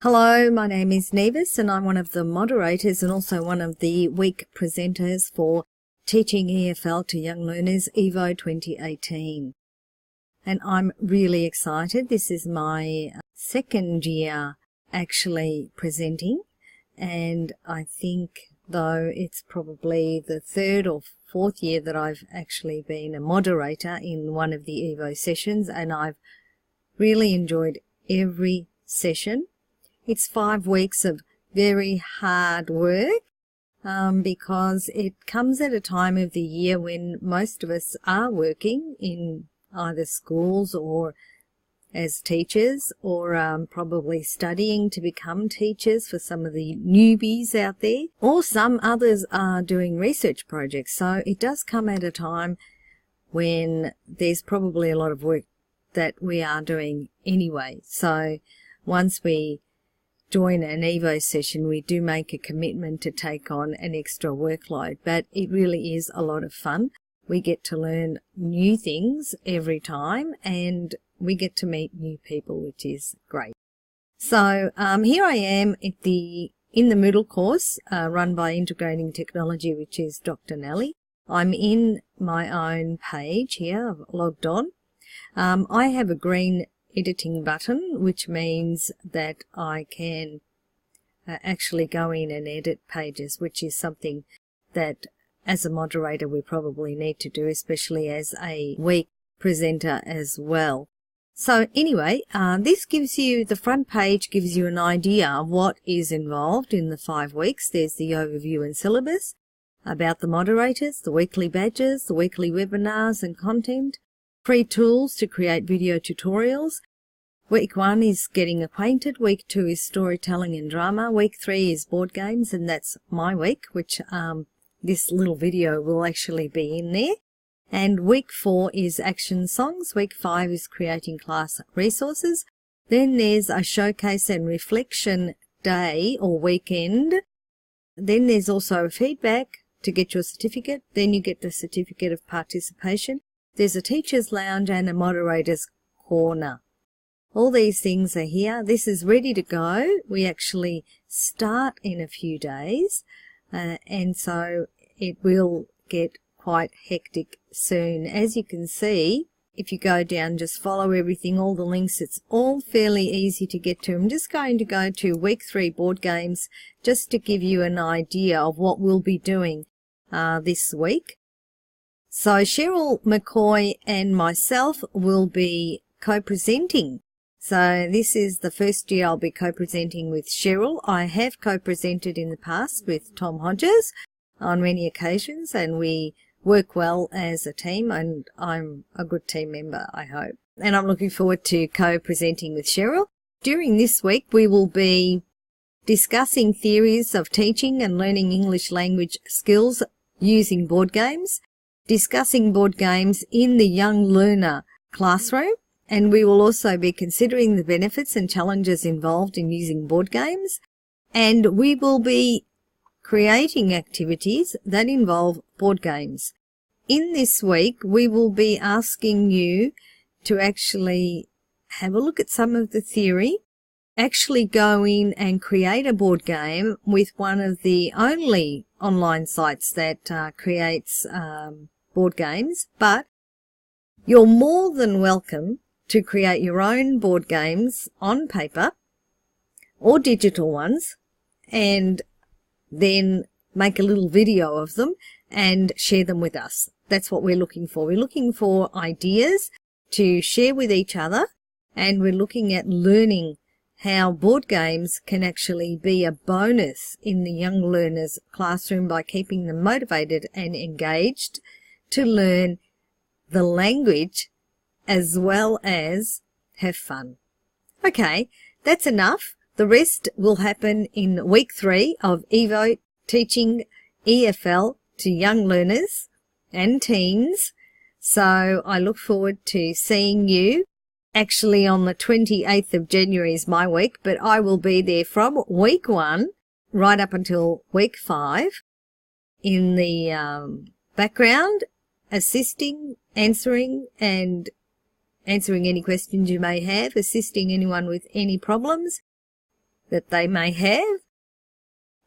Hello, my name is Nevis and I'm one of the moderators and also one of the week presenters for Teaching EFL to Young Learners EVO 2018. And I'm really excited. This is my second year actually presenting, and I think though it's probably the third or fourth year that I've actually been a moderator in one of the EVO sessions, and I've really enjoyed every session. It's 5 weeks of very hard work because it comes at a time of the year when most of us are working in either schools or as teachers, or probably studying to become teachers for some of the newbies out there, or some others are doing research projects. So it does come at a time when there's probably a lot of work that we are doing anyway. So once we join an EVO session, we do make a commitment to take on an extra workload, but it really is a lot of fun. We get to learn new things every time, and we get to meet new people, which is great. So here I am in the Moodle course run by Integrating Technology, which is Dr. Nellie. I'm in my own page here. I've logged on. I have a green editing button, which means that I can actually go in and edit pages, which is something that as a moderator we probably need to do, especially as a week presenter as well. So anyway, this gives you, the front page gives you an idea of what is involved in the 5 weeks. There's the overview and syllabus, about the moderators, the weekly badges, the weekly webinars and content, free tools to create video tutorials. Week 1 is getting acquainted, week 2 is storytelling and drama, week 3 is board games, and that's my week, which this little video will actually be in there. And week 4 is action songs, week 5 is creating class resources. Then there's a showcase and reflection day or weekend. Then there's also a feedback to get your certificate. Then you get the certificate of participation. There's a teacher's lounge and a moderator's corner. All these things are here. This is ready to go. We actually start in a few days, and so it will get quite hectic soon. As you can see, if you go down, just follow everything, all the links, it's all fairly easy to get to. I'm just going to go to week 3 board games just to give you an idea of what we'll be doing this week. So Cheryl McCoy and myself will be co-presenting. So this is the first year I'll be co-presenting with Cheryl. I have co-presented in the past with Tom Hodges on many occasions, and we work well as a team, and I'm a good team member, I hope. And I'm looking forward to co-presenting with Cheryl. During this week, we will be discussing theories of teaching and learning English language skills using board games, discussing board games in the young learner classroom, and we will also be considering the benefits and challenges involved in using board games, and we will be creating activities that involve board games. In this week, we will be asking you to actually have a look at some of the theory, actually go in and create a board game with one of the only online sites that creates board games, but you're more than welcome to create your own board games on paper or digital ones, and then make a little video of them and share them with us. That's what we're looking for. We're looking for ideas to share with each other, and we're looking at learning how board games can actually be a bonus in the young learners' classroom by keeping them motivated and engaged to learn the language as well as have fun. Okay, that's enough. The rest will happen in week 3 of EVO Teaching EFL to Young Learners and Teens. So I look forward to seeing you. Actually on the 28th of January is my week, but I will be there from week 1 right up until week 5 in the background, assisting, answering any questions you may have, assisting anyone with any problems. that they may have,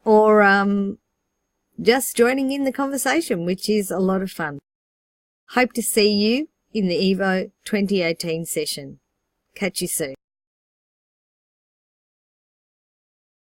or just joining in the conversation, which is a lot of fun. Hope to see you in the EVO 2018 session. Catch you soon.